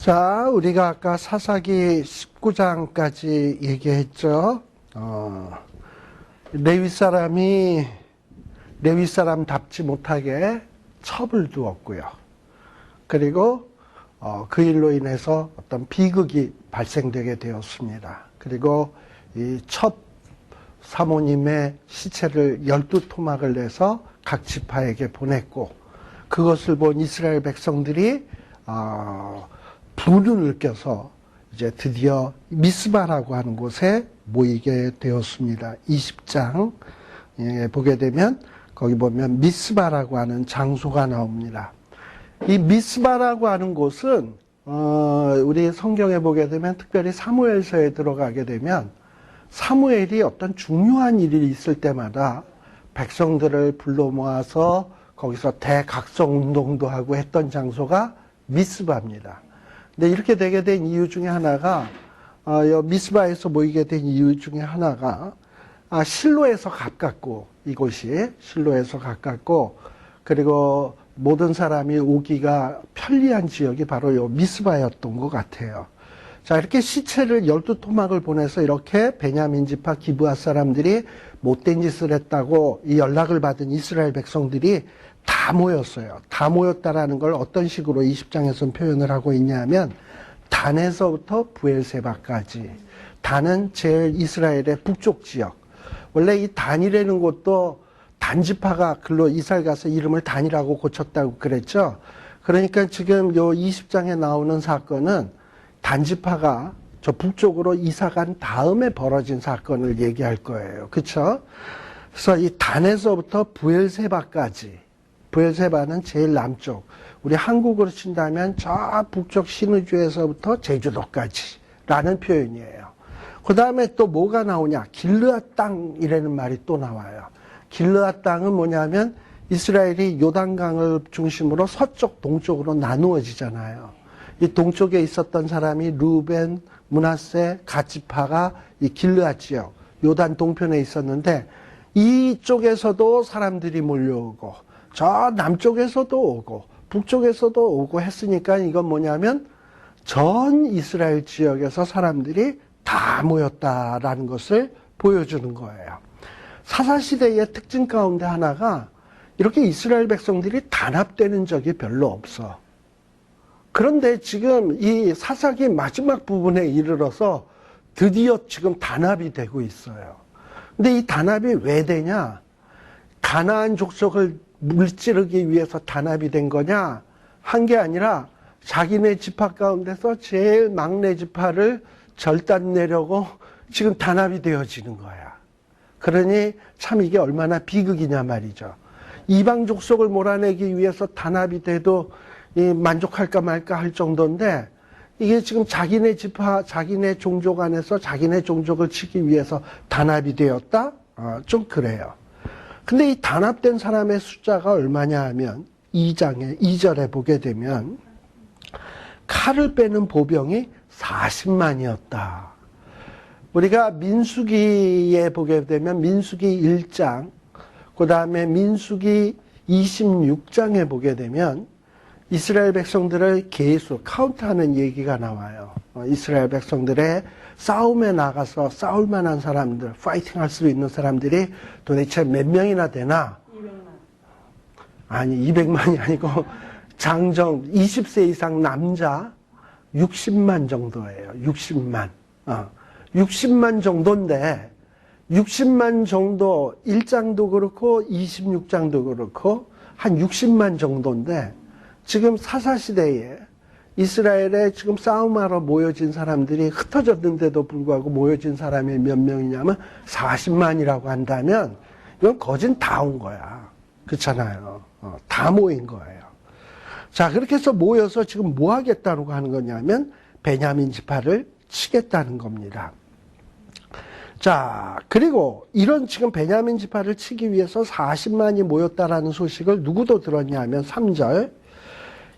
자, 우리가 아까 사사기 19장까지 얘기했죠. 레위 사람답지 못하게 첩을 두었고요. 그리고 그 일로 인해서 어떤 비극이 발생되게 되었습니다. 그리고 이 첩 사모님의 시체를 12토막을 내서 각 지파에게 보냈고, 그것을 본 이스라엘 백성들이 분을 느껴서 이제 드디어 미스바라고 하는 곳에 모이게 되었습니다. 20장 보게 되면 거기 보면 미스바라고 하는 장소가 나옵니다. 이 미스바라고 하는 곳은 우리 성경에 보게 되면, 특별히 사무엘서에 들어가게 되면 사무엘이 어떤 중요한 일이 있을 때마다 백성들을 불러 모아서 거기서 대각성 운동도 하고 했던 장소가 미스바입니다. 근데 이렇게 되게 된 이유 중에 하나가, 미스바에서 모이게 된 이유 중에 하나가, 실로에서 가깝고, 이곳이 실로에서 가깝고, 그리고 모든 사람이 오기가 편리한 지역이 바로 요 미스바였던 것 같아요. 자, 이렇게 시체를 12토막을 보내서 이렇게 베냐민 지파 기브아 사람들이 못된 짓을 했다고 이 연락을 받은 이스라엘 백성들이 다 모였어요. 다 모였다라는 걸 어떤 식으로 20장에서는 표현을 하고 있냐면, 단에서부터 부엘세바까지. 단은 제일 이스라엘의 북쪽 지역. 원래 이 단이라는 곳도 단지파가 글로 이스라엘 가서 이름을 단이라고 고쳤다고 그랬죠. 그러니까 지금 요 20장에 나오는 사건은 단지파가 저 북쪽으로 이사 간 다음에 벌어진 사건을 얘기할 거예요. 그렇죠? 그래서 이 단에서부터 부엘세바까지. 부엘세바는 제일 남쪽. 우리 한국으로 친다면 저 북쪽 신의주에서부터 제주도까지 라는 표현이에요. 그 다음에 또 뭐가 나오냐? 길르앗 땅이라는 말이 또 나와요. 길르앗 땅은 뭐냐면 이스라엘이 요단강을 중심으로 서쪽, 동쪽으로 나누어지잖아요. 이 동쪽에 있었던 사람이 루벤, 므낫세, 갓지파가 이 길르앗 지역, 요단 동편에 있었는데, 이쪽에서도 사람들이 몰려오고 저 남쪽에서도 오고 북쪽에서도 오고 했으니까 이건 뭐냐면 전 이스라엘 지역에서 사람들이 다 모였다라는 것을 보여주는 거예요. 사사시대의 특징 가운데 하나가 이렇게 이스라엘 백성들이 단합되는 적이 별로 없어. 그런데 지금 이 사사기 마지막 부분에 이르러서 드디어 지금 단합이 되고 있어요. 근데 이 단합이 왜 되냐? 가나안 족속을 물찌르기 위해서 단합이 된 거냐? 한 게 아니라 자기네 지파 가운데서 제일 막내 지파를 절단내려고 지금 단합이 되어지는 거야. 그러니 참 이게 얼마나 비극이냐 말이죠. 이방 족속을 몰아내기 위해서 단합이 돼도 만족할까 말까 할 정도인데, 이게 지금 자기네 지파, 자기네 종족 안에서 자기네 종족을 치기 위해서 단합이 되었다? 좀 그래요. 근데 이 단합된 사람의 숫자가 얼마냐 하면 2절에 보게 되면 칼을 빼는 보병이 40만이었다. 우리가 민수기에 보게 되면 민수기 1장, 그 다음에 민수기 26장에 보게 되면 이스라엘 백성들을 계수, 카운트하는 얘기가 나와요. 이스라엘 백성들의 싸움에 나가서 싸울 만한 사람들, 파이팅 할 수 있는 사람들이 도대체 몇 명이나 되나? 200만. 아니, 200만이 아니고 장정 20세 이상 남자 60만 정도예요. 60만. 60만 정도인데 60만 정도 1장도 그렇고 26장도 그렇고 한 60만 정도인데, 지금 사사시대에 이스라엘에 지금 싸움하러 모여진 사람들이 흩어졌는데도 불구하고 모여진 사람이 몇 명이냐면 40만이라고 한다면 이건 거진 다 온 거야. 그렇잖아요. 다 모인 거예요. 자, 그렇게 해서 모여서 지금 뭐 하겠다고 하는 거냐면 베냐민 지파를 치겠다는 겁니다. 자, 그리고 이런 지금 베냐민 지파를 치기 위해서 40만이 모였다라는 소식을 누구도 들었냐면 3절,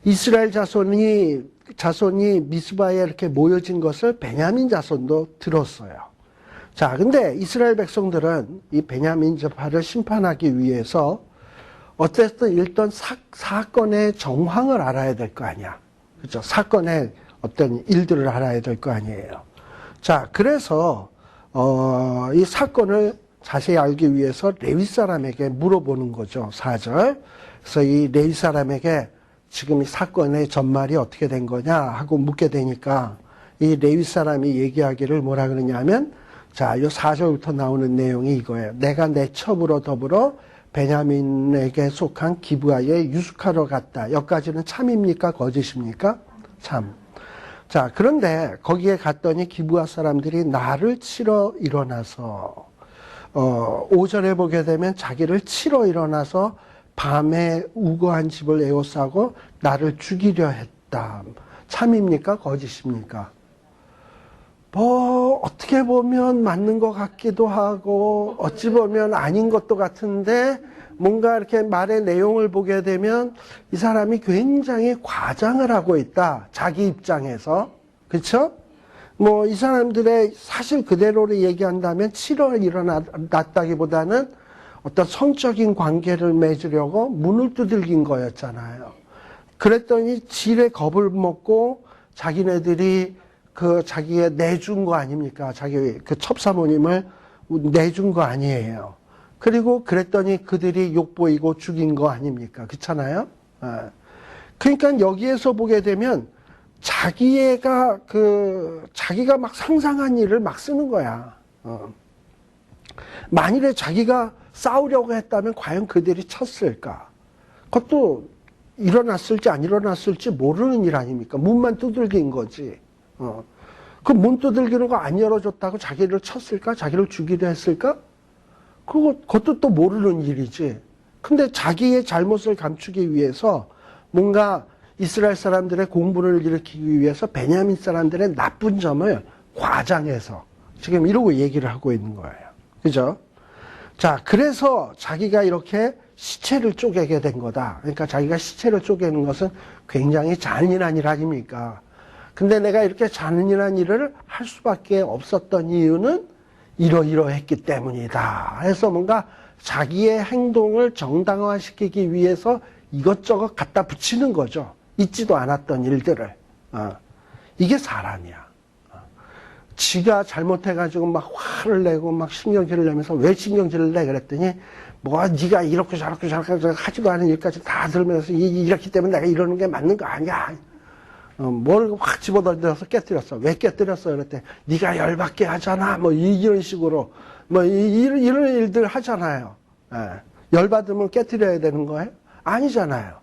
이스라엘 자손이 미스바에 이렇게 모여진 것을 베냐민 자손도 들었어요. 자, 근데 이스라엘 백성들은 이 베냐민 지파를 심판하기 위해서 어쨌든 일단 사건의 정황을 알아야 될 거 아니야. 그렇죠? 사건의 어떤 일들을 알아야 될 거 아니에요. 자, 그래서 이 사건을 자세히 알기 위해서 레위 사람에게 물어보는 거죠. 4절. 그래서 이 레위 사람에게 지금 이 사건의 전말이 어떻게 된 거냐 하고 묻게 되니까 이 레위 사람이 얘기하기를 뭐라 그러냐면, 자, 요 4절부터 나오는 내용이 이거예요. 내가 내 첩으로 더불어 베냐민에게 속한 기브아에 유숙하러 갔다. 여기까지는 참입니까? 거짓입니까? 참. 자, 그런데 거기에 갔더니 기브아 사람들이 나를 치러 일어나서 5절에 보게 되면 자기를 치러 일어나서 밤에 우거한 집을 에워싸고 나를 죽이려 했다. 참입니까? 거짓입니까? 뭐 어떻게 보면 맞는 것 같기도 하고 어찌 보면 아닌 것도 같은데, 뭔가 이렇게 말의 내용을 보게 되면 이 사람이 굉장히 과장을 하고 있다. 자기 입장에서. 그렇죠? 뭐 이 사람들의 사실 그대로를 얘기한다면 치러 일어났다기보다는 어떤 성적인 관계를 맺으려고 문을 두들긴 거였잖아요. 그랬더니 질의 겁을 먹고 자기네들이 자기의 내준 거 아닙니까? 자기 그 첩사모님을 내준 거 아니에요. 그리고 그랬더니 그들이 욕보이고 죽인 거 아닙니까? 그렇잖아요? 그러니까 여기에서 보게 되면 자기가 막 상상한 일을 막 쓰는 거야. 만일에 자기가 싸우려고 했다면 과연 그들이 쳤을까? 그것도 일어났을지 안 일어났을지 모르는 일 아닙니까? 문만 두들긴 거지. 그 문 두들기는 거 안 열어줬다고 자기를 쳤을까? 자기를 죽이려 했을까? 그것도 또 모르는 일이지. 근데 자기의 잘못을 감추기 위해서 뭔가 이스라엘 사람들의 공분을 일으키기 위해서 베냐민 사람들의 나쁜 점을 과장해서 지금 이러고 얘기를 하고 있는 거예요. 그죠? 자, 그래서 자기가 이렇게 시체를 쪼개게 된 거다. 그러니까 자기가 시체를 쪼개는 것은 굉장히 잔인한 일 아닙니까? 근데 내가 이렇게 잔인한 일을 할 수밖에 없었던 이유는 이러이러했기 때문이다. 해서 뭔가 자기의 행동을 정당화시키기 위해서 이것저것 갖다 붙이는 거죠. 있지도 않았던 일들을. 이게 사람이야. 지가 잘못해가지고 막 화를 내고 막 신경질을 내면서 왜 신경질을 내? 그랬더니 뭐 네가 이렇게 저렇게 하지도 않은 일까지 다 들으면서 이렇기 때문에 내가 이러는 게 맞는 거 아니야. 뭘 확 집어던져서 깨뜨렸어. 왜 깨뜨렸어? 그랬더니 네가 열받게 하잖아. 뭐 이런 식으로 뭐 이런 일들 하잖아요. 열받으면 깨뜨려야 되는 거예요? 아니잖아요.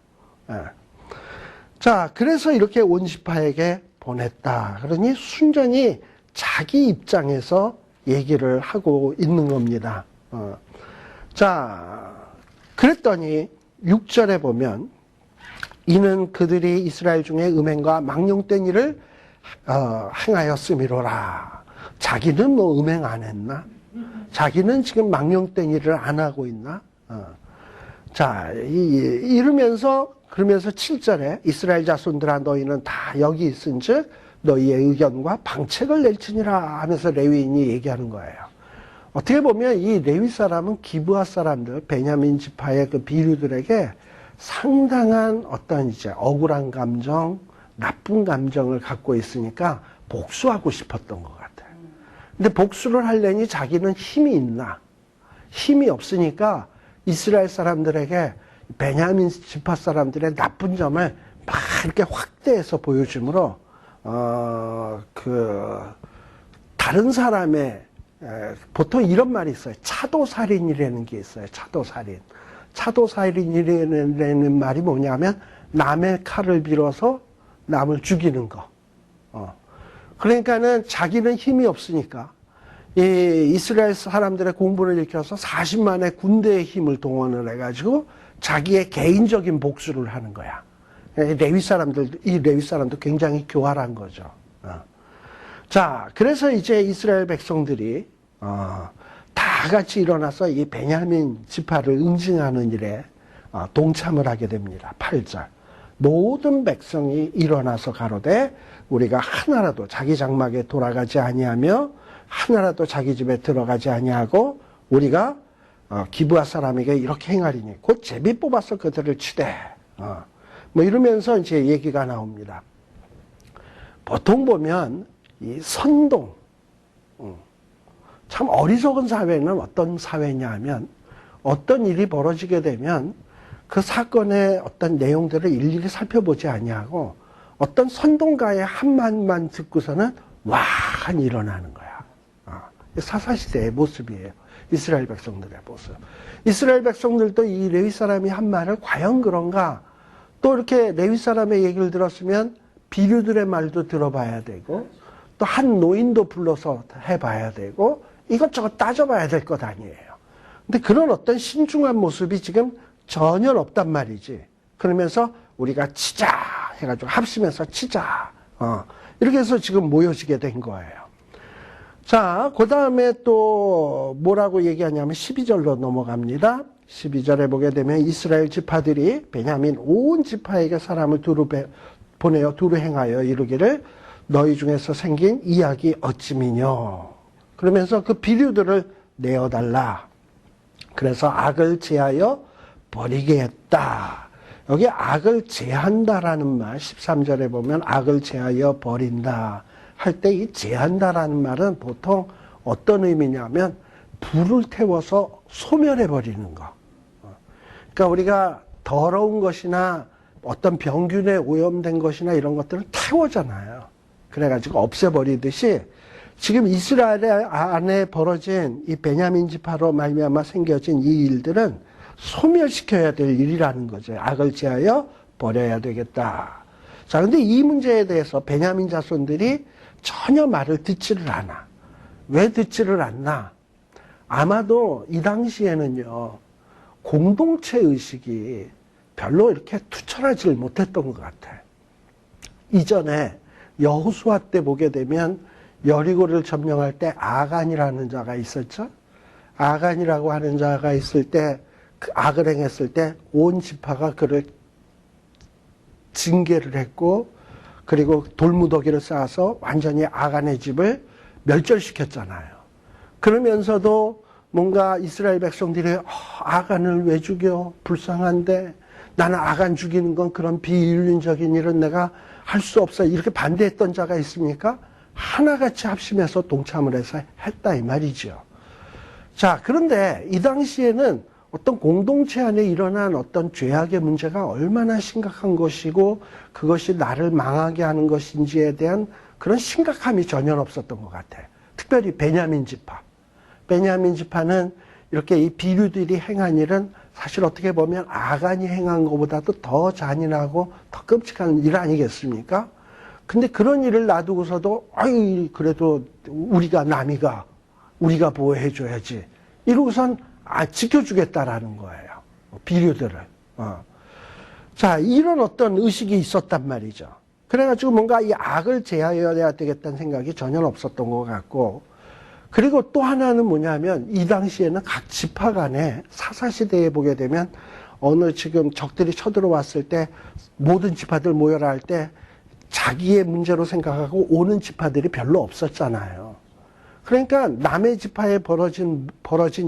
자, 그래서 이렇게 온시파에게 보냈다. 그러니 순전히 자기 입장에서 얘기를 하고 있는 겁니다. 자, 그랬더니 6절에 보면 이는 그들이 이스라엘 중에 음행과 망령된 일을 행하였음이로라. 자기는 뭐 음행 안 했나? 자기는 지금 망령된 일을 안 하고 있나? 자, 이러면서 그러면서 7절에 이스라엘 자손들아 너희는 다 여기 있은즉 너희의 의견과 방책을 낼지니라 하면서 레위인이 얘기하는 거예요. 어떻게 보면 이 레위 사람은 기브아 사람들, 베냐민 지파의 그 비류들에게 상당한 어떤 이제 억울한 감정, 나쁜 감정을 갖고 있으니까 복수하고 싶었던 것 같아요. 근데 복수를 하려니 자기는 힘이 있나? 힘이 없으니까 이스라엘 사람들에게 베냐민 지파 사람들의 나쁜 점을 막 이렇게 확대해서 보여줌으로 다른 사람의 보통 이런 말이 있어요. 차도살인이라는 게 있어요. 차도살인. 차도살인이라는 말이 뭐냐면 남의 칼을 빌어서 남을 죽이는 거. 그러니까는 자기는 힘이 없으니까 이 이스라엘 사람들의 공분을 일으켜서 40만의 군대의 힘을 동원을 해가지고 자기의 개인적인 복수를 하는 거야. 이 레위 사람도 굉장히 교활한 거죠. 자, 그래서 이제 이스라엘 백성들이 다 같이 일어나서 이 베냐민 지파를 응징하는 일에 동참을 하게 됩니다. 8절. 모든 백성이 일어나서 가로되 우리가 하나라도 자기 장막에 돌아가지 아니하며 하나라도 자기 집에 들어가지 아니하고 우리가 기브아 사람에게 이렇게 행하리니 곧 제비 뽑아서 그들을 치되 뭐 이러면서 이제 얘기가 나옵니다. 보통 보면 이 선동, 참 어리석은 사회는 어떤 사회냐 하면 어떤 일이 벌어지게 되면 그 사건의 어떤 내용들을 일일이 살펴보지 아니하고 어떤 선동가의 한마디만 듣고서는 와 일어나는 거야. 사사시대의 모습이에요. 이스라엘 백성들의 모습. 이스라엘 백성들도 이 레위 사람이 한 말을 과연 그런가? 또 이렇게 레위 사람의 얘기를 들었으면 비류들의 말도 들어봐야 되고 또 한 노인도 불러서 해봐야 되고 이것저것 따져봐야 될 것 아니에요. 근데 그런 어떤 신중한 모습이 지금 전혀 없단 말이지. 그러면서 우리가 치자 해가지고 합심해서 치자. 이렇게 해서 지금 모여지게 된 거예요. 자, 그 다음에 또 뭐라고 얘기하냐면 12절로 넘어갑니다. 12절에 보게 되면 이스라엘 지파들이 베냐민 온 지파에게 사람을 보내어 두루 행하여 이르기를 너희 중에서 생긴 이야기 어찌미뇨. 그러면서 그 비류들을 내어달라. 그래서 악을 제하여 버리게 했다. 여기 악을 제한다라는 말 13절에 보면 악을 제하여 버린다 할 때 이 제한다라는 말은 보통 어떤 의미냐면 불을 태워서 소멸해 버리는 거. 그러니까 우리가 더러운 것이나 어떤 병균에 오염된 것이나 이런 것들을 태우잖아요. 그래가지고 없애버리듯이 지금 이스라엘 안에 벌어진 이 베냐민 지파로 말미암아 생겨진 이 일들은 소멸시켜야 될 일이라는 거죠. 악을 제하여 버려야 되겠다. 자, 근데 이 문제에 대해서 베냐민 자손들이 전혀 말을 듣지를 않아. 왜 듣지를 않나? 아마도 이 당시에는요, 공동체 의식이 별로 이렇게 투철하지를 못했던 것 같아. 이전에 여호수아 때 보게 되면 여리고를 점령할 때 아간이라는 자가 있었죠. 아간이라고 하는 자가 있을 때 그 악을 행했을 때 온 지파가 그를 징계를 했고 그리고 돌무더기를 쌓아서 완전히 아간의 집을 멸절시켰잖아요. 그러면서도 뭔가 이스라엘 백성들이 아간을 왜 죽여? 불쌍한데 나는 아간 죽이는 건 그런 비윤리적인 일은 내가 할 수 없어. 이렇게 반대했던 자가 있습니까? 하나같이 합심해서 동참을 해서 했다 이 말이죠. 자, 그런데 이 당시에는 어떤 공동체 안에 일어난 어떤 죄악의 문제가 얼마나 심각한 것이고 그것이 나를 망하게 하는 것인지에 대한 그런 심각함이 전혀 없었던 것 같아요. 특별히 베냐민 지파. 베냐민 지파는 이렇게 이 비류들이 행한 일은 사실 어떻게 보면 아간이 행한 것보다도 더 잔인하고 더 끔찍한 일 아니겠습니까? 근데 그런 일을 놔두고서도 아이 그래도 우리가 남이가 우리가 보호해줘야지 이러고선 지켜주겠다라는 거예요. 비류들을. 자, 이런 어떤 의식이 있었단 말이죠. 그래가지고 뭔가 이 악을 제하여야 되겠다는 생각이 전혀 없었던 것 같고, 그리고 또 하나는 뭐냐면 이 당시에는 각 지파 간에 사사시대에 보게 되면 어느 지금 적들이 쳐들어왔을 때 모든 지파들 모여라 할 때 자기의 문제로 생각하고 오는 지파들이 별로 없었잖아요. 그러니까 남의 지파에 벌어진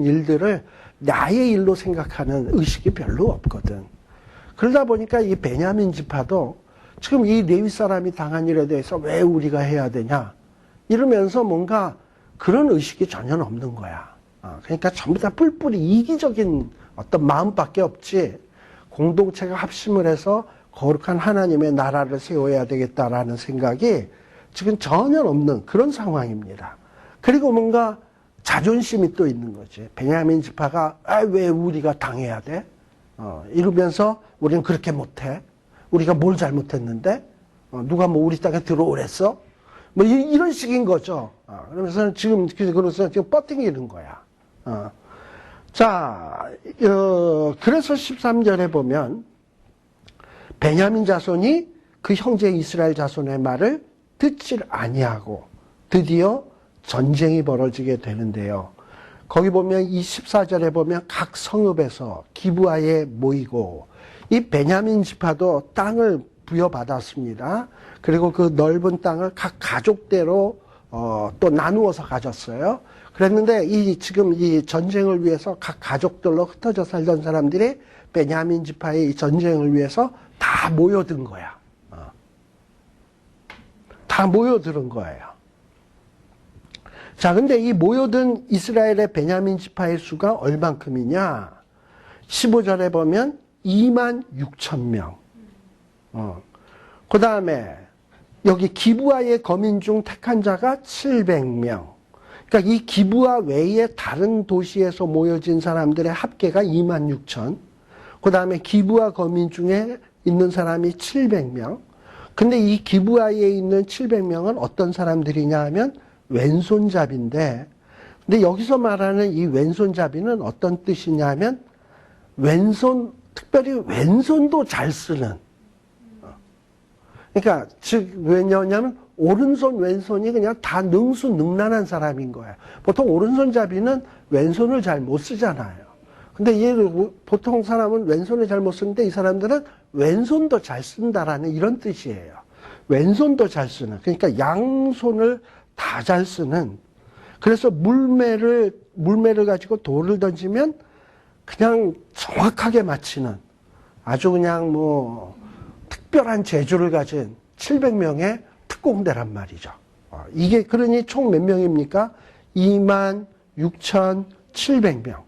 일들을 나의 일로 생각하는 의식이 별로 없거든. 그러다 보니까 이 베냐민 지파도 지금 이 레위 사람이 당한 일에 대해서 왜 우리가 해야 되냐 이러면서 뭔가 그런 의식이 전혀 없는 거야. 그러니까 전부 다 뿔뿔이 이기적인 어떤 마음밖에 없지 공동체가 합심을 해서 거룩한 하나님의 나라를 세워야 되겠다라는 생각이 지금 전혀 없는 그런 상황입니다. 그리고 뭔가 자존심이 또 있는 거지. 베냐민 지파가 왜 우리가 당해야 돼? 이러면서 우리는 그렇게 못해. 우리가 뭘 잘못했는데? 누가 뭐 우리 땅에 들어오랬어? 뭐 이런 식인 거죠. 그러면서 지금 뻗팅이는 거야. 자, 그래서 13절에 보면 베냐민 자손이 그 형제 이스라엘 자손의 말을 듣지 아니하고 드디어 전쟁이 벌어지게 되는데요. 거기 보면 이 14절에 보면 각 성읍에서 기브아에 모이고 이 베냐민 지파도 땅을 부여받았습니다. 그리고 그 넓은 땅을 각 가족대로 또 나누어서 가졌어요. 그랬는데 지금 이 전쟁을 위해서 각 가족들로 흩어져 살던 사람들이 베냐민 지파의 이 전쟁을 위해서 다 모여든 거야. 다 모여드는 거예요. 자, 근데 이 모여든 이스라엘의 베냐민 지파의 수가 얼만큼이냐? 15절에 보면 2만 6천 명. 그 다음에 여기 기브아의 거민 중 택한 자가 700명. 그러니까 이 기브아 외에 다른 도시에서 모여진 사람들의 합계가 2만 6천. 그 다음에 기브아 거민 중에 있는 사람이 700명. 근데 이 기브아에 있는 700명은 어떤 사람들이냐 하면 왼손잡이인데, 근데 여기서 말하는 이 왼손잡이는 어떤 뜻이냐 하면 특별히 왼손도 잘 쓰는. 그러니까, 즉, 왜냐하면 오른손, 왼손이 그냥 다 능수능란한 사람인 거예요. 보통 오른손잡이는 왼손을 잘 못 쓰잖아요. 근데 보통 사람은 왼손을 잘 못 쓰는데 이 사람들은 왼손도 잘 쓴다라는 이런 뜻이에요. 왼손도 잘 쓰는. 그러니까 양손을 다 잘 쓰는. 그래서 물매를 가지고 돌을 던지면 그냥 정확하게 맞히는 아주 그냥 특별한 재주를 가진 700명의 특공대란 말이죠. 이게 그러니 총 몇 명입니까? 2만 6,700명.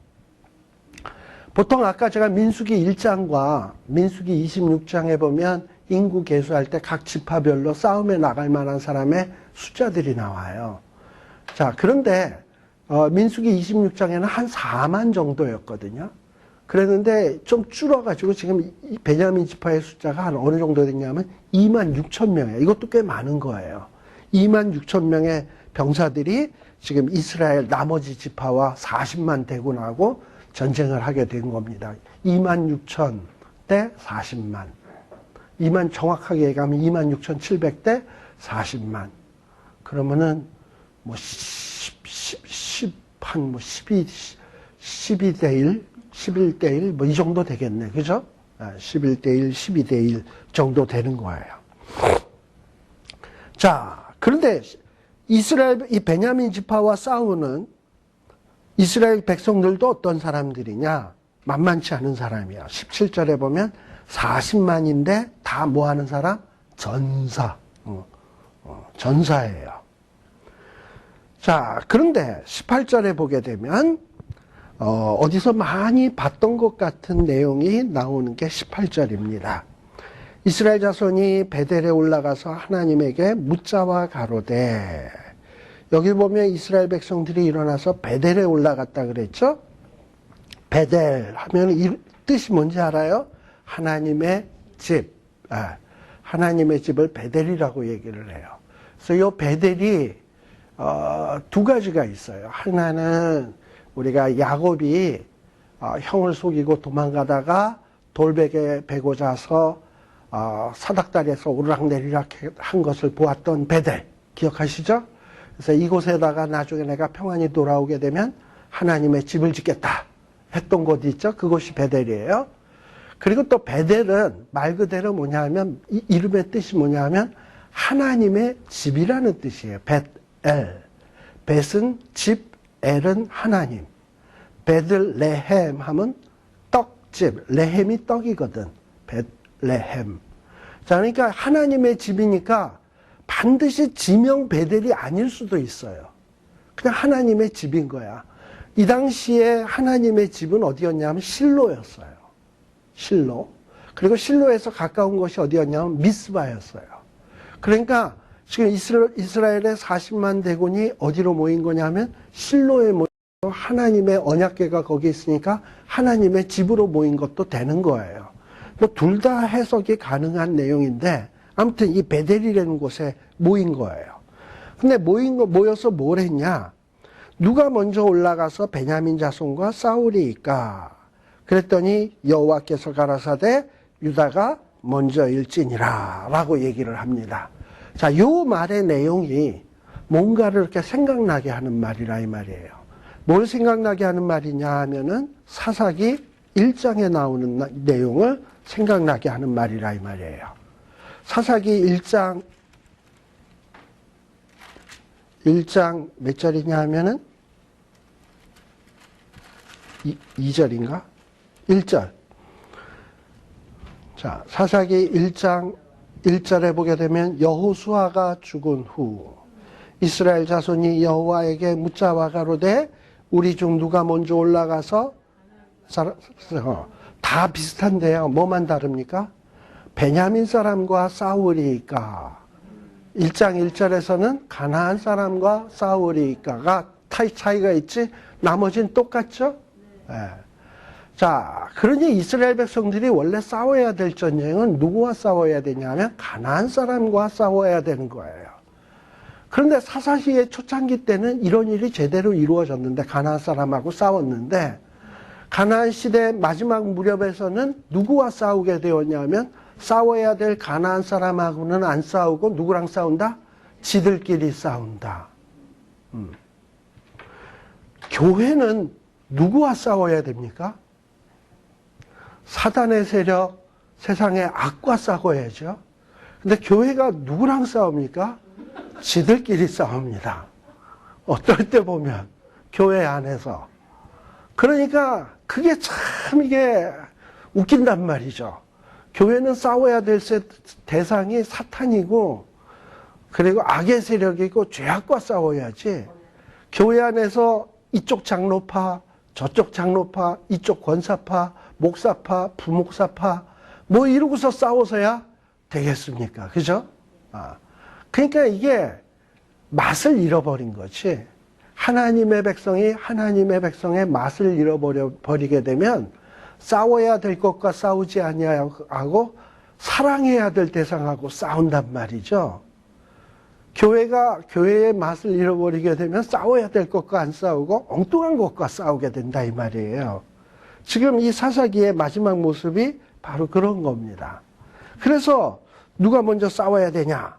보통 아까 제가 민수기 1장과 민수기 26장에 보면 인구 계수할 때 각 지파별로 싸움에 나갈 만한 사람의 숫자들이 나와요. 자, 그런데 민수기 26장에는 한 4만 정도였거든요. 그랬는데 좀 줄어가지고 지금 베냐민 지파의 숫자가 한 어느 정도 됐냐면 2만 6천 명이에요. 이것도 꽤 많은 거예요. 2만 6천 명의 병사들이 지금 이스라엘 나머지 지파와 40만 대군하고 전쟁을 하게 된 겁니다. 2만 6천 대 40만. 정확하게 얘기하면 2만 6,700대 40만. 그러면은 12대 1, 11대 1, 이 정도 되겠네. 그죠? 11대 1, 12대 1 정도 되는 거예요. 자, 그런데 이 베냐민 지파와 싸우는 이스라엘 백성들도 어떤 사람들이냐? 만만치 않은 사람이야. 17절에 보면 40만인데 다 뭐 하는 사람? 전사. 전사예요. 자, 그런데 18절에 보게 되면 어디서 많이 봤던 것 같은 내용이 나오는 게 18절입니다. 이스라엘 자손이 베델에 올라가서 하나님에게 묻자와 가로되. 여기 보면 이스라엘 백성들이 일어나서 베델에 올라갔다 그랬죠? 베델 하면 이 뜻이 뭔지 알아요? 하나님의 집. 하나님의 집을 베델이라고 얘기를 해요. 그래서 이 베델이 두 가지가 있어요. 하나는 우리가 야곱이 형을 속이고 도망가다가 돌베개 베고 자서 사닥다리에서 오르락내리락 한 것을 보았던 베델 기억하시죠? 그래서 이곳에다가 나중에 내가 평안히 돌아오게 되면 하나님의 집을 짓겠다 했던 곳이 있죠. 그곳이 베델이에요. 그리고 또 베델은 말 그대로 뭐냐 하면 이 이름의 뜻이 뭐냐 하면 하나님의 집이라는 뜻이에요. 벳엘. 벳은 집, 엘은 하나님. 베들레헴 하면 떡집. 레헴이 떡이거든. 벳레헴. 자, 그러니까 하나님의 집이니까 반드시 지명 베델이 아닐 수도 있어요. 그냥 하나님의 집인 거야. 이 당시에 하나님의 집은 어디였냐면 실로였어요. 실로. 그리고 실로에서 가까운 곳이 어디였냐면 미스바였어요. 그러니까 지금 이스라엘의 40만 대군이 어디로 모인 거냐면 실로에 모여서 하나님의 언약궤가 거기 있으니까 하나님의 집으로 모인 것도 되는 거예요. 뭐 둘 다 해석이 가능한 내용인데 아무튼 이 베델이라는 곳에 모인 거예요. 근데 모여서 뭘 했냐? 누가 먼저 올라가서 베냐민 자손과 싸우리이까? 그랬더니 여호와께서 가라사대 유다가 먼저일지니라 라고 얘기를 합니다. 자, 요 말의 내용이 뭔가를 이렇게 생각나게 하는 말이라 이 말이에요. 뭘 생각나게 하는 말이냐 하면은 사사기 1장에 나오는 내용을 생각나게 하는 말이라 이 말이에요. 사사기 1장 몇 절이냐 하면은 2절인가? 1절. 자, 사사기 1장 1절에 보게 되면 여호수아가 죽은 후 이스라엘 자손이 여호와에게 묻자와 가로되 우리 중 누가 먼저 올라가서 다 비슷한데요. 뭐만 다릅니까? 베냐민 사람과 싸우리까. 1장 1절에서는 가나안 사람과 싸우리까가 차이가 있지 나머지는 똑같죠? 네. 자, 그러니 이스라엘 백성들이 원래 싸워야 될 전쟁은 누구와 싸워야 되냐면 가나안 사람과 싸워야 되는 거예요. 그런데 사사시의 초창기 때는 이런 일이 제대로 이루어졌는데 가나안 사람하고 싸웠는데 가나안 시대 마지막 무렵에서는 누구와 싸우게 되었냐면 싸워야 될 가나안 사람하고는 안 싸우고 누구랑 싸운다? 지들끼리 싸운다. 교회는 누구와 싸워야 됩니까? 사단의 세력, 세상의 악과 싸워야죠. 근데 교회가 누구랑 싸웁니까? 지들끼리 싸웁니다. 어떨 때 보면 교회 안에서. 그러니까 그게 참 이게 웃긴단 말이죠. 교회는 싸워야 될 대상이 사탄이고 그리고 악의 세력이고 죄악과 싸워야지 교회 안에서 이쪽 장로파 저쪽 장로파 이쪽 권사파 목사파 부목사파 뭐 이러고서 싸워서야 되겠습니까? 그죠? 그러니까 이게 맛을 잃어버린 거지. 하나님의 백성이 하나님의 백성의 맛을 잃어버리게 되면 싸워야 될 것과 싸우지 아니하고 사랑해야 될 대상하고 싸운단 말이죠. 교회가 교회의 맛을 잃어버리게 되면 싸워야 될 것과 안 싸우고 엉뚱한 것과 싸우게 된다 이 말이에요. 지금 이 사사기의 마지막 모습이 바로 그런 겁니다. 그래서 누가 먼저 싸워야 되냐?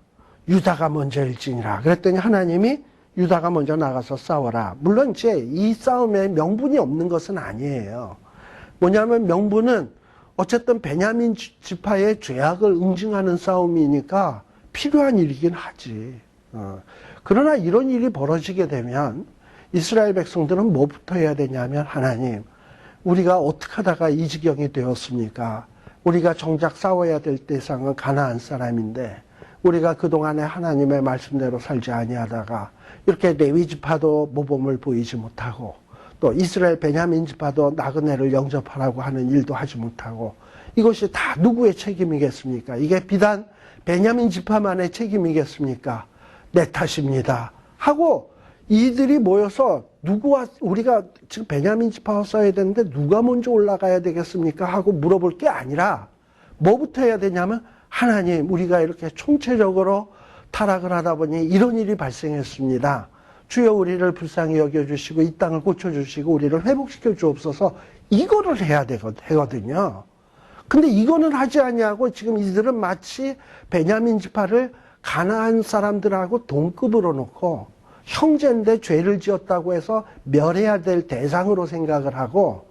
유다가 먼저일지니라. 그랬더니 하나님이 유다가 먼저 나가서 싸워라. 물론 이제 이 싸움에 명분이 없는 것은 아니에요. 뭐냐면 명분은 어쨌든 베냐민 지파의 죄악을 응징하는 싸움이니까 필요한 일이긴 하지. 그러나 이런 일이 벌어지게 되면 이스라엘 백성들은 뭐부터 해야 되냐면 하나님, 우리가 어떻게 하다가 이 지경이 되었습니까? 우리가 정작 싸워야 될 대상은 가나안 사람인데 우리가 그동안에 하나님의 말씀대로 살지 아니하다가 이렇게 레위 지파도 모범을 보이지 못하고 또 이스라엘 베냐민 지파도 나그네를 영접하라고 하는 일도 하지 못하고 이것이 다 누구의 책임이겠습니까? 이게 비단 베냐민 지파만의 책임이겠습니까? 내 탓입니다. 하고 이들이 모여서 누구와 우리가 지금 베냐민 지파와 써야 되는데 누가 먼저 올라가야 되겠습니까? 하고 물어볼 게 아니라 뭐부터 해야 되냐면 하나님, 우리가 이렇게 총체적으로 타락을 하다 보니 이런 일이 발생했습니다. 주여 우리를 불쌍히 여겨주시고 이 땅을 고쳐주시고 우리를 회복시켜 주옵소서. 이거를 해야 되거든요. 근데 이거는 하지 아니하고 지금 이들은 마치 베냐민 지파를 가나안 사람들하고 동급으로 놓고 형제인데 죄를 지었다고 해서 멸해야 될 대상으로 생각을 하고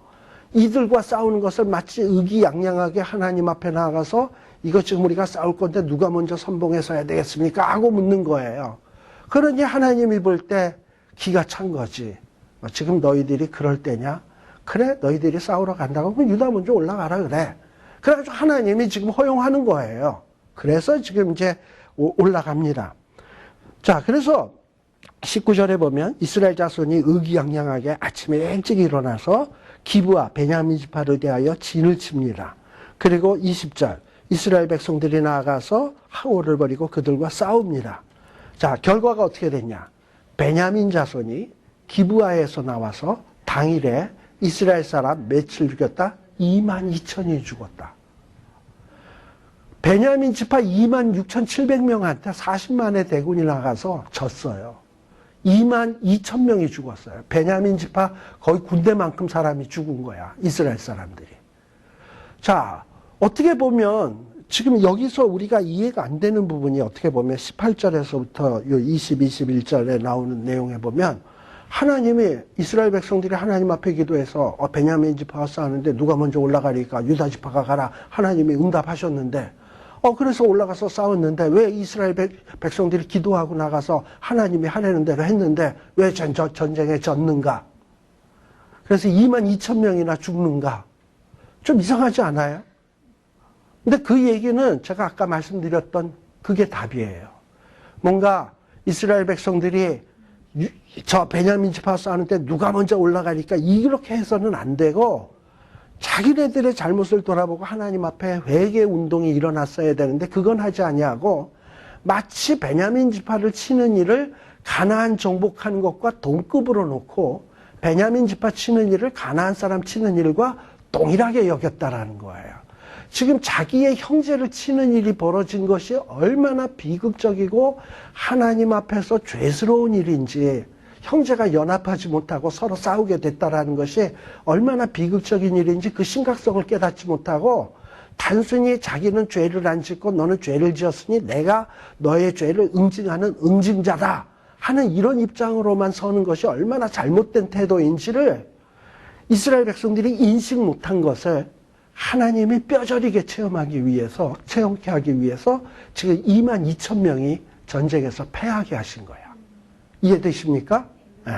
이들과 싸우는 것을 마치 의기양양하게 하나님 앞에 나가서 이거 지금 우리가 싸울 건데 누가 먼저 선봉에 서야 되겠습니까? 하고 묻는 거예요. 그러니 하나님이 볼 때 기가 찬 거지. 지금 너희들이 그럴 때냐? 그래, 너희들이 싸우러 간다고 그럼 유다 먼저 올라가라 그래. 그래가지고 하나님이 지금 허용하는 거예요. 그래서 지금 이제 올라갑니다. 자, 그래서 19절에 보면 이스라엘 자손이 의기양양하게 아침에 일찍 일어나서 기브와 베냐민 지파를 대하여 진을 칩니다. 그리고 20절 이스라엘 백성들이 나아가서 하오를 버리고 그들과 싸웁니다. 자, 결과가 어떻게 됐냐? 베냐민 자손이 기브아에서 나와서 당일에 이스라엘 사람 몇을 죽였다? 22,000이 죽었다. 베냐민 지파 26,700명한테 40만의 대군이 나가서 졌어요. 22,000명이 죽었어요. 베냐민 지파 거의 군대만큼 사람이 죽은 거야. 이스라엘 사람들이. 자, 어떻게 보면 지금 여기서 우리가 이해가 안 되는 부분이 어떻게 보면 18절에서부터 20, 21절에 나오는 내용에 보면 하나님이 이스라엘 백성들이 하나님 앞에 기도해서 베냐민 지파와 싸우는데 누가 먼저 올라가니까 유다 지파가 가라. 하나님이 응답하셨는데 그래서 올라가서 싸웠는데 왜 이스라엘 백성들이 기도하고 나가서 하나님이 하라는 대로 했는데 왜 전쟁에 졌는가? 그래서 22,000명이나 죽는가? 좀 이상하지 않아요? 근데 그 얘기는 제가 아까 말씀드렸던 그게 답이에요. 뭔가 이스라엘 백성들이 저 베냐민 지파 싸우는데 누가 먼저 올라가니까 이렇게 해서는 안 되고 자기네들의 잘못을 돌아보고 하나님 앞에 회개 운동이 일어났어야 되는데 그건 하지 아니하고 마치 베냐민 지파를 치는 일을 가나안 정복하는 것과 동급으로 놓고 베냐민 지파 치는 일을 가나안 사람 치는 일과 동일하게 여겼다라는 거예요. 지금 자기의 형제를 치는 일이 벌어진 것이 얼마나 비극적이고 하나님 앞에서 죄스러운 일인지, 형제가 연합하지 못하고 서로 싸우게 됐다라는 것이 얼마나 비극적인 일인지 그 심각성을 깨닫지 못하고 단순히 자기는 죄를 안 짓고 너는 죄를 지었으니 내가 너의 죄를 응징하는 응징자다 하는 이런 입장으로만 서는 것이 얼마나 잘못된 태도인지를 이스라엘 백성들이 인식 못한 것을 하나님이 뼈저리게 체험하기 위해서, 체험케 하기 위해서 지금 22,000명이 전쟁에서 패하게 하신 거야. 이해되십니까? 네.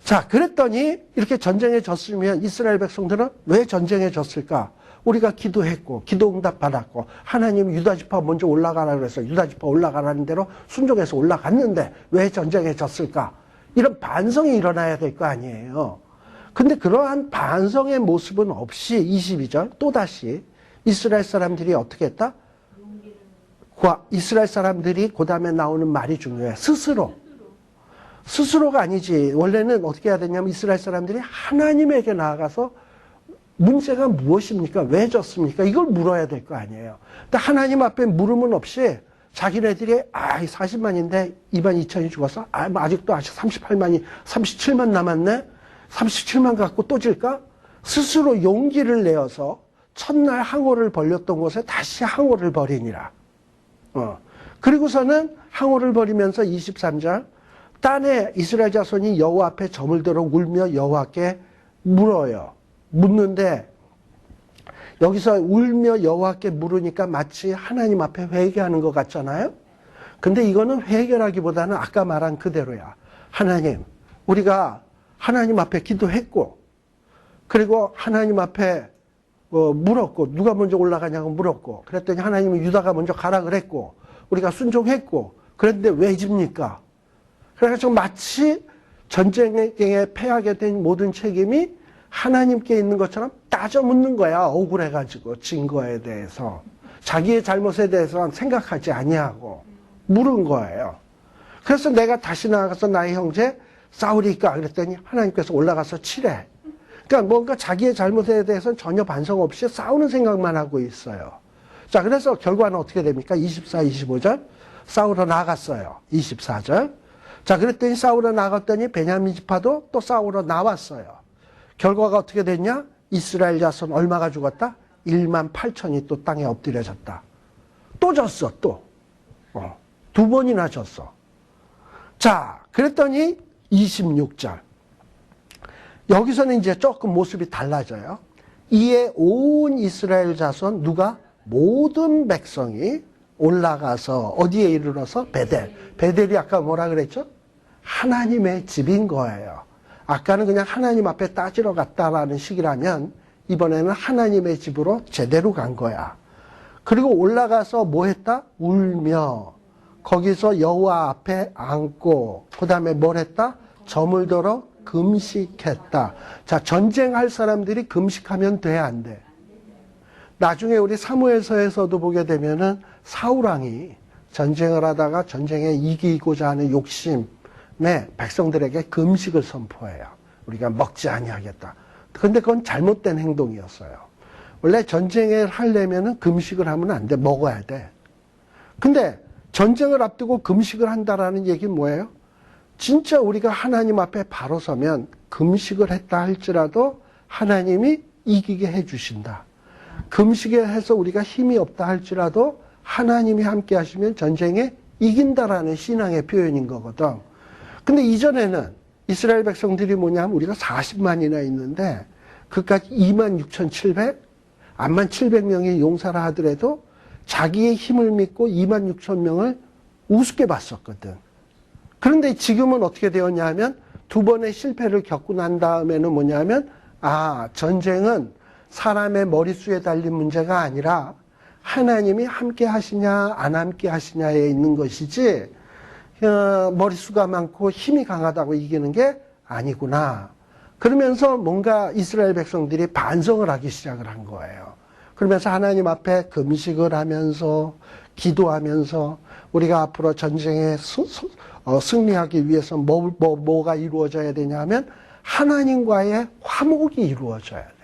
자, 그랬더니 이렇게 전쟁에 졌으면 이스라엘 백성들은 왜 전쟁에 졌을까? 우리가 기도했고, 기도 응답 받았고, 하나님이 유다지파 먼저 올라가라 그래서 유다지파 올라가라는 대로 순종해서 올라갔는데 왜 전쟁에 졌을까? 이런 반성이 일어나야 될 거 아니에요. 근데 그러한 반성의 모습은 없이 22절 또다시 이스라엘 사람들이 어떻게 했다? 이스라엘 사람들이 그 다음에 나오는 말이 중요해. 스스로가 아니지. 원래는 어떻게 해야 되냐면 이스라엘 사람들이 하나님에게 나아가서 문제가 무엇입니까? 왜 졌습니까? 이걸 물어야 될 거 아니에요. 근데 하나님 앞에 물음은 없이 자기네들이 40만인데 22,000이 죽었어? 아직도 38만이 37만 남았네? 37만 갖고 또 질까? 스스로 용기를 내어서 첫날 항오를 벌렸던 곳에 다시 항오를 벌이니라. 그리고서는 항오를 벌이면서 23절 딴에 이스라엘 자손이 여호와 앞에 점을 들어 울며 여호와께 물어요. 묻는데 여기서 울며 여호와께 물으니까 마치 하나님 앞에 회개하는 것 같잖아요. 근데 이거는 회개라기보다는 아까 말한 그대로야. 하나님, 우리가 하나님 앞에 기도했고, 그리고 하나님 앞에 물었고, 누가 먼저 올라가냐고 물었고, 그랬더니 하나님은 유다가 먼저 가라 그랬고, 우리가 순종했고, 그런데 왜 집니까? 그래서 마치 전쟁에 패하게 된 모든 책임이 하나님께 있는 것처럼 따져 묻는 거야. 억울해가지고 진 거에 대해서. 자기의 잘못에 대해서 생각하지 아니하고 물은 거예요. 그래서 내가 다시 나가서 나의 형제 싸우리까? 그랬더니 하나님께서 올라가서 치래. 그러니까 뭔가 자기의 잘못에 대해서는 전혀 반성 없이 싸우는 생각만 하고 있어요. 자, 그래서 결과는 어떻게 됩니까? 24, 25절. 싸우러 나갔어요. 24절. 자, 그랬더니 싸우러 나갔더니 베냐민 지파도 또 싸우러 나왔어요. 결과가 어떻게 됐냐? 이스라엘 자손 얼마가 죽었다? 18,000이 또 땅에 엎드려졌다. 또 졌어, 또. 두 번이나 졌어. 자, 그랬더니 26절. 여기서는 이제 조금 모습이 달라져요. 이에 온 이스라엘 자손, 누가? 모든 백성이 올라가서 어디에 이르러서? 베델. 베델이 아까 뭐라 그랬죠? 하나님의 집인 거예요. 아까는 그냥 하나님 앞에 따지러 갔다라는 식이라면 이번에는 하나님의 집으로 제대로 간 거야. 그리고 올라가서 뭐 했다? 울며 거기서 여호와 앞에 앉고 그 다음에 뭘 했다? 점을 들어 금식했다. 자, 전쟁할 사람들이 금식하면 돼, 안 돼? 나중에 우리 사무엘서에서도 보게 되면은 사울왕이 전쟁을 하다가 전쟁에 이기고자 하는 욕심에 백성들에게 금식을 선포해요. 우리가 먹지 아니하겠다. 근데 그건 잘못된 행동이었어요. 원래 전쟁을 하려면은 금식을 하면 안 돼. 먹어야 돼. 근데 전쟁을 앞두고 금식을 한다라는 얘기는 뭐예요? 진짜 우리가 하나님 앞에 바로 서면 금식을 했다 할지라도 하나님이 이기게 해주신다. 금식에 해서 우리가 힘이 없다 할지라도 하나님이 함께 하시면 전쟁에 이긴다라는 신앙의 표현인 거거든. 근데 이전에는 이스라엘 백성들이 뭐냐면 우리가 40만이나 있는데 그까지 26,700? 암만 700명이 용사라 하더라도 자기의 힘을 믿고 26,000명을 우습게 봤었거든. 그런데 지금은 어떻게 되었냐 하면 두 번의 실패를 겪고 난 다음에는 뭐냐면 전쟁은 사람의 머릿수에 달린 문제가 아니라 하나님이 함께 하시냐 안 함께 하시냐에 있는 것이지 머릿수가 많고 힘이 강하다고 이기는 게 아니구나. 그러면서 뭔가 이스라엘 백성들이 반성을 하기 시작을 한 거예요. 그러면서 하나님 앞에 금식을 하면서 기도하면서 우리가 앞으로 전쟁에 승리하기 위해서 뭐가 이루어져야 되냐 하면 하나님과의 화목이 이루어져야 돼.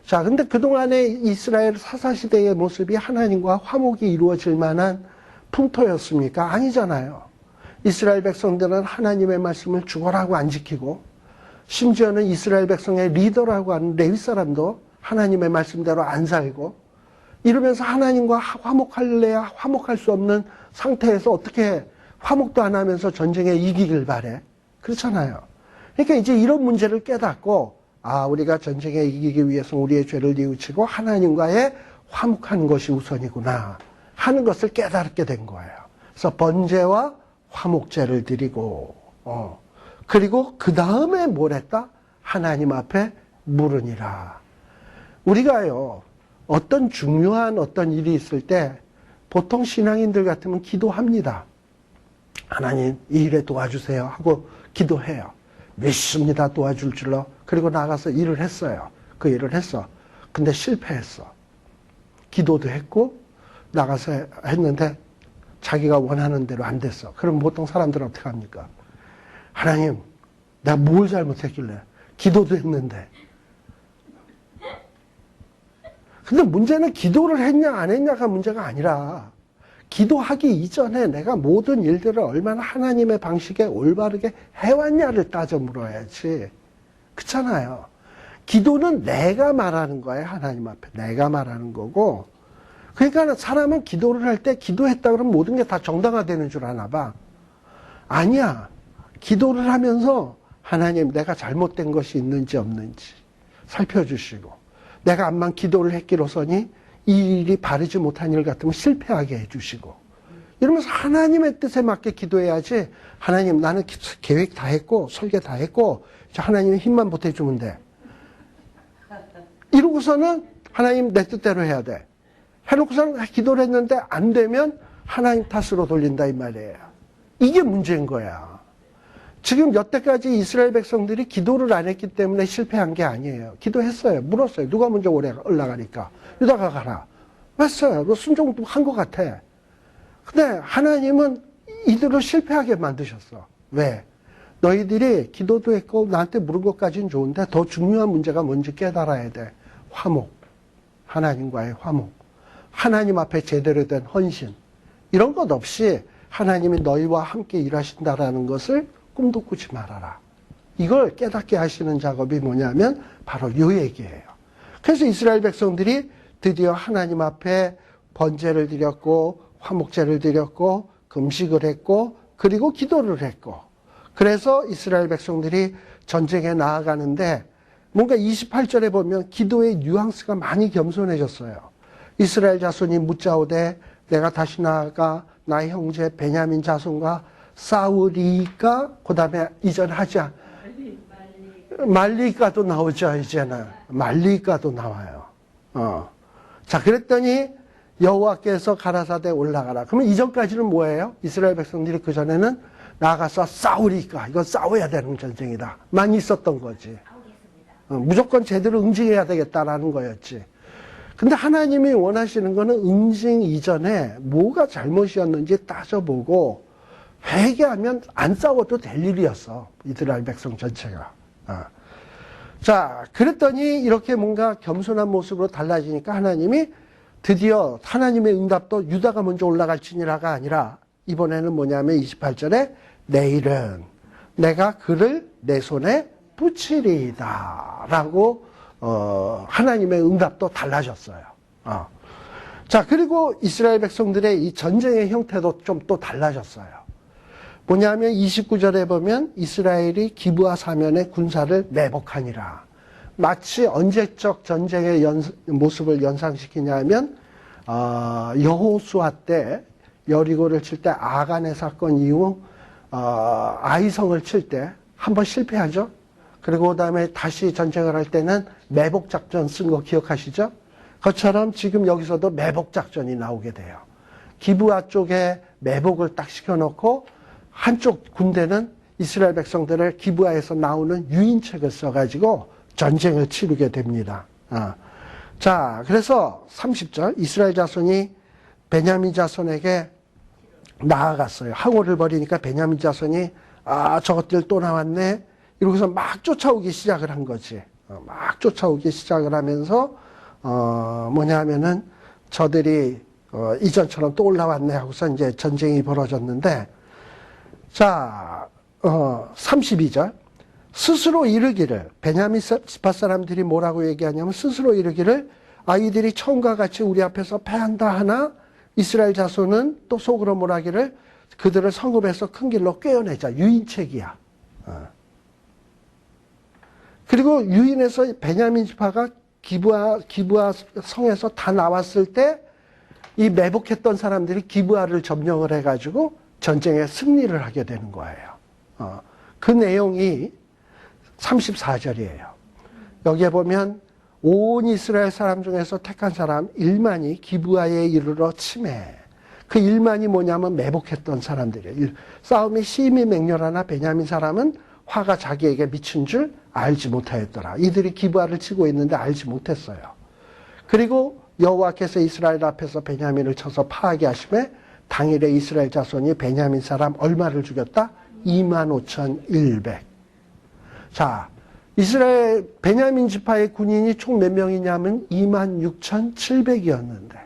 자, 근데 그동안의 이스라엘 사사시대의 모습이 하나님과 화목이 이루어질 만한 풍토였습니까? 아니잖아요. 이스라엘 백성들은 하나님의 말씀을 죽어라고 안 지키고, 심지어는 이스라엘 백성의 리더라고 하는 레위 사람도 하나님의 말씀대로 안 살고, 이러면서 하나님과 화목할래야 화목할 수 없는 상태에서 어떻게 화목도 안 하면서 전쟁에 이기길 바래? 그렇잖아요. 그러니까 이제 이런 문제를 깨닫고, 우리가 전쟁에 이기기 위해서 우리의 죄를 뉘우치고 하나님과의 화목하는 것이 우선이구나 하는 것을 깨닫게 된 거예요. 그래서 번제와 화목제를 드리고, 그리고 그 다음에 뭘 했다? 하나님 앞에 물으니라. 우리가요, 어떤 중요한 어떤 일이 있을 때 보통 신앙인들 같으면 기도합니다. 하나님 이 일에 도와주세요 하고 기도해요. 믿습니다 도와줄 줄로. 그리고 나가서 일을 했어요. 그 일을 했어. 근데 실패했어. 기도도 했고 나가서 했는데 자기가 원하는 대로 안 됐어. 그럼 보통 사람들은 어떻게 합니까? 하나님 내가 뭘 잘못했길래 기도도 했는데. 근데 문제는 기도를 했냐 안 했냐가 문제가 아니라 기도하기 이전에 내가 모든 일들을 얼마나 하나님의 방식에 올바르게 해왔냐를 따져 물어야지. 그렇잖아요. 기도는 내가 말하는 거예요. 하나님 앞에. 내가 말하는 거고. 그러니까 사람은 기도를 할 때 기도했다 그러면 모든 게 다 정당화되는 줄 아나 봐. 아니야. 기도를 하면서 하나님 내가 잘못된 것이 있는지 없는지 살펴주시고, 내가 암만 기도를 했기로서니 이 일이 바르지 못한 일 같으면 실패하게 해주시고, 이러면서 하나님의 뜻에 맞게 기도해야지. 하나님 나는 계획 다 했고 설계 다 했고 하나님의 힘만 보태주면 돼. 이러고서는 하나님 내 뜻대로 해야 돼. 해놓고서는 기도를 했는데 안 되면 하나님 탓으로 돌린다 이 말이에요. 이게 문제인 거야. 지금 여태까지 이스라엘 백성들이 기도를 안 했기 때문에 실패한 게 아니에요. 기도했어요. 물었어요. 누가 먼저 올라가니까. 유다가 가라. 했어요. 너 순종도 한 것 같아. 근데 하나님은 이들을 실패하게 만드셨어. 왜? 너희들이 기도도 했고 나한테 물은 것까지는 좋은데 더 중요한 문제가 뭔지 깨달아야 돼. 화목. 하나님과의 화목. 하나님 앞에 제대로 된 헌신. 이런 것 없이 하나님이 너희와 함께 일하신다라는 것을 꿈도 꾸지 말아라. 이걸 깨닫게 하시는 작업이 뭐냐면 바로 이 얘기예요. 그래서 이스라엘 백성들이 드디어 하나님 앞에 번제를 드렸고 화목제를 드렸고 금식을 했고 그리고 기도를 했고, 그래서 이스라엘 백성들이 전쟁에 나아가는데 뭔가 28절에 보면 기도의 뉘앙스가 많이 겸손해졌어요. 이스라엘 자손이 묻자오되 내가 다시 나아가 나의 형제 베냐민 자손과 싸우리까? 그 다음에 이전 하자. 말리까도 나오죠. 이제는 말리까도 나와요. 자, 그랬더니 여호와께서 가라사대 올라가라. 그러면 이전까지는 뭐예요? 이스라엘 백성들이 그 전에는 나가서 싸우리까? 이건 싸워야 되는 전쟁이다 많이 있었던 거지. 무조건 제대로 응징해야 되겠다라는 거였지. 근데 하나님이 원하시는 거는 응징 이전에 뭐가 잘못이었는지 따져보고 회개하면 안 싸워도 될 일이었어. 이스라엘 백성 전체가. 자, 그랬더니 이렇게 뭔가 겸손한 모습으로 달라지니까 하나님이 드디어 하나님의 응답도 유다가 먼저 올라갈지니라가 아니라 이번에는 뭐냐면 28절에 내일은 내가 그를 내 손에 붙이리이다 라고 하나님의 응답도 달라졌어요. 자, 그리고 이스라엘 백성들의 이 전쟁의 형태도 좀 또 달라졌어요. 뭐냐면 29절에 보면 이스라엘이 기브아 사면의 군사를 매복하니라. 마치 언제적 전쟁의 모습을 연상시키냐 하면 여호수아 때 여리고를 칠 때 아간의 사건 이후 아이성을 칠 때 한번 실패하죠. 그리고 그 다음에 다시 전쟁을 할 때는 매복작전 쓴 거 기억하시죠? 그것처럼 지금 여기서도 매복 작전이 나오게 돼요. 기브아 쪽에 매복을 딱 시켜놓고 한쪽 군대는 이스라엘 백성들을 기브아에서 나오는 유인책을 써가지고 전쟁을 치르게 됩니다. 자, 그래서 30절 이스라엘 자손이 베냐민 자손에게 나아갔어요. 항오를 벌이니까 베냐민 자손이 저것들 또 나왔네 이러고서 막 쫓아오기 시작을 한 거지. 막 쫓아오기 시작을 하면서 뭐냐 하면은 저들이 이전처럼 또 올라왔네 하고서 이제 전쟁이 벌어졌는데, 자 32절 스스로 이르기를, 베냐민 지파 사람들이 뭐라고 얘기하냐면 스스로 이르기를 아이들이 처음과 같이 우리 앞에서 패한다 하나 이스라엘 자손은 또 속으로 뭐라기를 그들을 성읍에서 큰 길로 꿰어내자. 유인책이야. 그리고 유인에서 베냐민 지파가 기브아 성에서 다 나왔을 때 이 매복했던 사람들이 기브아를 점령을 해가지고 전쟁에 승리를 하게 되는 거예요. 그 내용이 34절이에요. 여기에 보면 온 이스라엘 사람 중에서 택한 사람 1만이 기브아에 이르러 치매. 그 1만이 뭐냐면 매복했던 사람들이에요. 싸움이 심히 맹렬하나 베냐민 사람은 화가 자기에게 미친 줄 알지 못하였더라. 이들이 기브아를 치고 있는데 알지 못했어요. 그리고 여호와께서 이스라엘 앞에서 베냐민을 쳐서 파하게 하심에 당일에 이스라엘 자손이 베냐민 사람 얼마를 죽였다? 25,100. 자, 이스라엘 베냐민 지파의 군인이 총 몇 명이냐면 26,700이었는데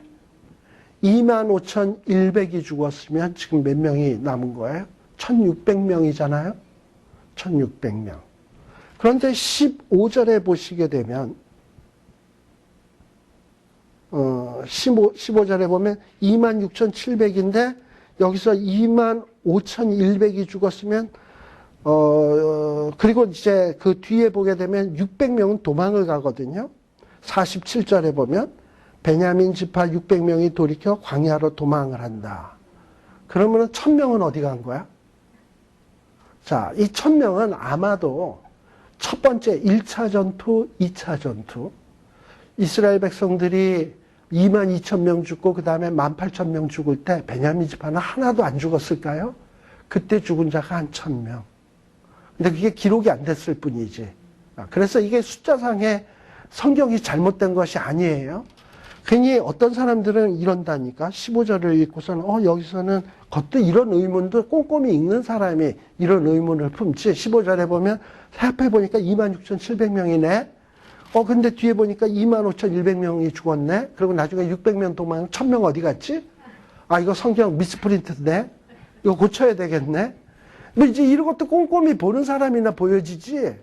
25,100이 죽었으면 지금 몇 명이 남은 거예요? 1,600명이잖아요. 1,600명. 그런데 15절에 보시게 되면 15절에 보면 26,700인데 여기서 25,100이 죽었으면 그리고 이제 그 뒤에 보게 되면 600명은 도망을 가거든요. 47절에 보면 베냐민 지파 600명이 돌이켜 광야로 도망을 한다. 그러면은 1000명은 어디 간 거야? 자, 이 1000명은 아마도 첫 번째 1차 전투, 2차 전투, 이스라엘 백성들이 22,000명 죽고 그 다음에 18,000명 죽을 때 베냐민 지파는 하나도 안 죽었을까요? 그때 죽은 자가 한 1000명. 근데 그게 기록이 안 됐을 뿐이지. 그래서 이게 숫자상에 성경이 잘못된 것이 아니에요. 괜히 어떤 사람들은 이런다니까. 15절을 읽고서는 여기서는 겉도 이런 의문도 꼼꼼히 읽는 사람이 이런 의문을 품지. 15절에 보면 앞에 보니까 26,700명이네. 근데 뒤에 보니까 25,100명이 죽었네. 그리고 나중에 600명 도망, 1000명 어디 갔지? 이거 성경 미스프린트네. 이거 고쳐야 되겠네. 뭐 이제 이런 것도 꼼꼼히 보는 사람이나 보여지지,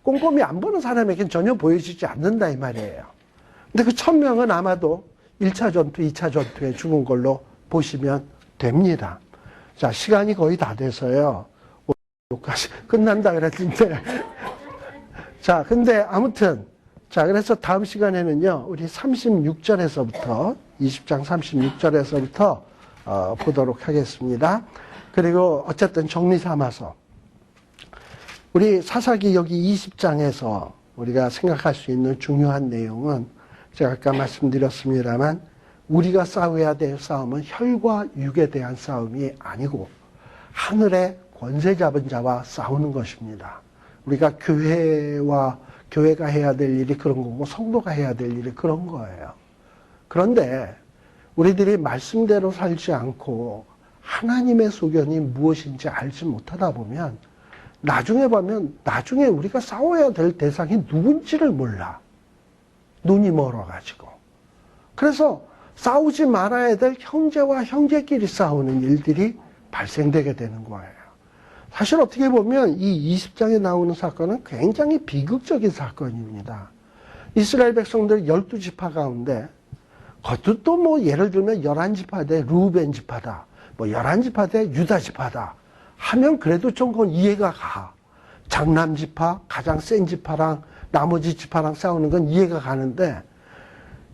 꼼꼼히 안 보는 사람에겐 전혀 보여지지 않는다 이 말이에요. 근데 그 1000명은 아마도 1차 전투, 2차 전투에 죽은 걸로 보시면 됩니다. 자, 시간이 거의 다 돼서요. 여기까지 끝난다 그랬는데. 자, 근데 아무튼, 자, 그래서 다음 시간에는요, 우리 36절에서부터, 20장 36절에서부터, 보도록 하겠습니다. 그리고 어쨌든 정리 삼아서, 우리 사사기 여기 20장에서 우리가 생각할 수 있는 중요한 내용은, 제가 아까 말씀드렸습니다만, 우리가 싸워야 될 싸움은 혈과 육에 대한 싸움이 아니고, 하늘의 권세 잡은 자와 싸우는 것입니다. 우리가 교회가 해야 될 일이 그런 거고 성도가 해야 될 일이 그런 거예요. 그런데 우리들이 말씀대로 살지 않고 하나님의 소견이 무엇인지 알지 못하다 보면 나중에 우리가 싸워야 될 대상이 누군지를 몰라. 눈이 멀어가지고. 그래서 싸우지 말아야 될 형제와 형제끼리 싸우는 일들이 발생되게 되는 거예요. 사실 어떻게 보면 이 20장에 나오는 사건은 굉장히 비극적인 사건입니다. 이스라엘 백성들 12지파 가운데 그것도 또 뭐 예를 들면 11지파 대 루벤 지파다, 뭐 11지파 대 유다 지파다 하면 그래도 좀 그건 이해가 가. 장남 지파, 가장 센 지파랑 나머지 지파랑 싸우는 건 이해가 가는데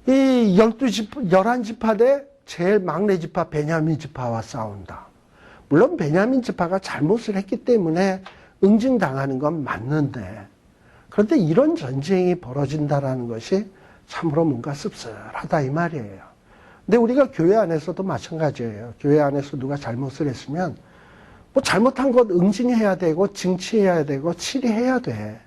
이 11지파 대 제일 막내 지파 베냐민 지파와 싸운다. 물론 베냐민 지파가 잘못을 했기 때문에 응징당하는 건 맞는데, 그런데 이런 전쟁이 벌어진다라는 것이 참으로 뭔가 씁쓸하다 이 말이에요. 근데 우리가 교회 안에서도 마찬가지예요. 교회 안에서 누가 잘못을 했으면 뭐 잘못한 것 응징해야 되고 징치해야 되고 치리해야 돼.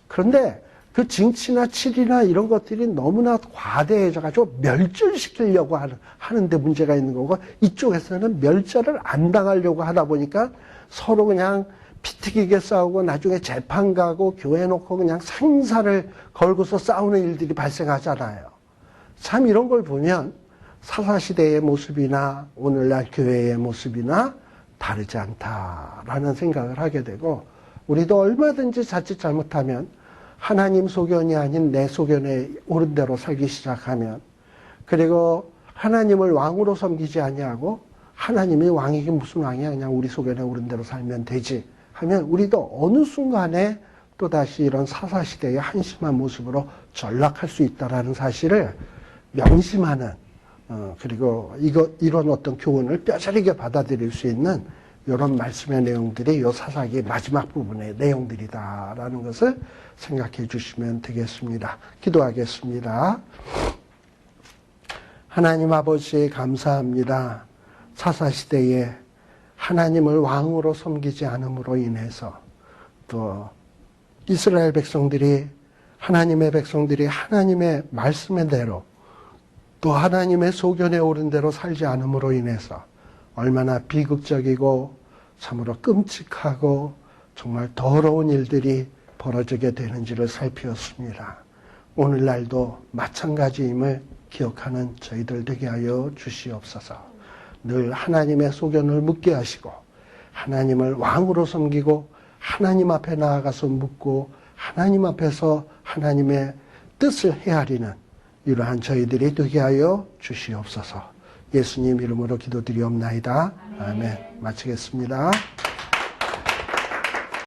그런데 그 징치나 치리나 이런 것들이 너무나 과대해져가지고 멸절시키려고 하는데 문제가 있는 거고, 이쪽에서는 멸절을 안 당하려고 하다 보니까 서로 그냥 피튀기게 싸우고 나중에 재판 가고 교회 놓고 그냥 생사를 걸고서 싸우는 일들이 발생하잖아요. 참 이런 걸 보면 사사시대의 모습이나 오늘날 교회의 모습이나 다르지 않다라는 생각을 하게 되고, 우리도 얼마든지 자칫 잘못하면 하나님 소견이 아닌 내 소견에 옳은 대로 살기 시작하면, 그리고 하나님을 왕으로 섬기지 아니하고 하나님이 왕이긴 무슨 왕이야, 그냥 우리 소견에 옳은 대로 살면 되지 하면, 우리도 어느 순간에 또다시 이런 사사시대의 한심한 모습으로 전락할 수 있다는 사실을 명심하는, 그리고 이런 어떤 교훈을 뼈저리게 받아들일 수 있는 이런 말씀의 내용들이 이 사사기 마지막 부분의 내용들이다라는 것을 생각해 주시면 되겠습니다. 기도하겠습니다. 하나님 아버지 감사합니다. 사사시대에 하나님을 왕으로 섬기지 않음으로 인해서 또 이스라엘 백성들이, 하나님의 백성들이 하나님의 말씀의 대로 또 하나님의 소견에 옳은 대로 살지 않음으로 인해서 얼마나 비극적이고 참으로 끔찍하고 정말 더러운 일들이 벌어지게 되는지를 살피었습니다. 오늘날도 마찬가지임을 기억하는 저희들 되게 하여 주시옵소서. 늘 하나님의 소견을 묻게 하시고 하나님을 왕으로 섬기고 하나님 앞에 나아가서 묻고 하나님 앞에서 하나님의 뜻을 헤아리는 이러한 저희들이 되게 하여 주시옵소서. 예수님 이름으로 기도드리옵나이다. 아멘. 마치겠습니다.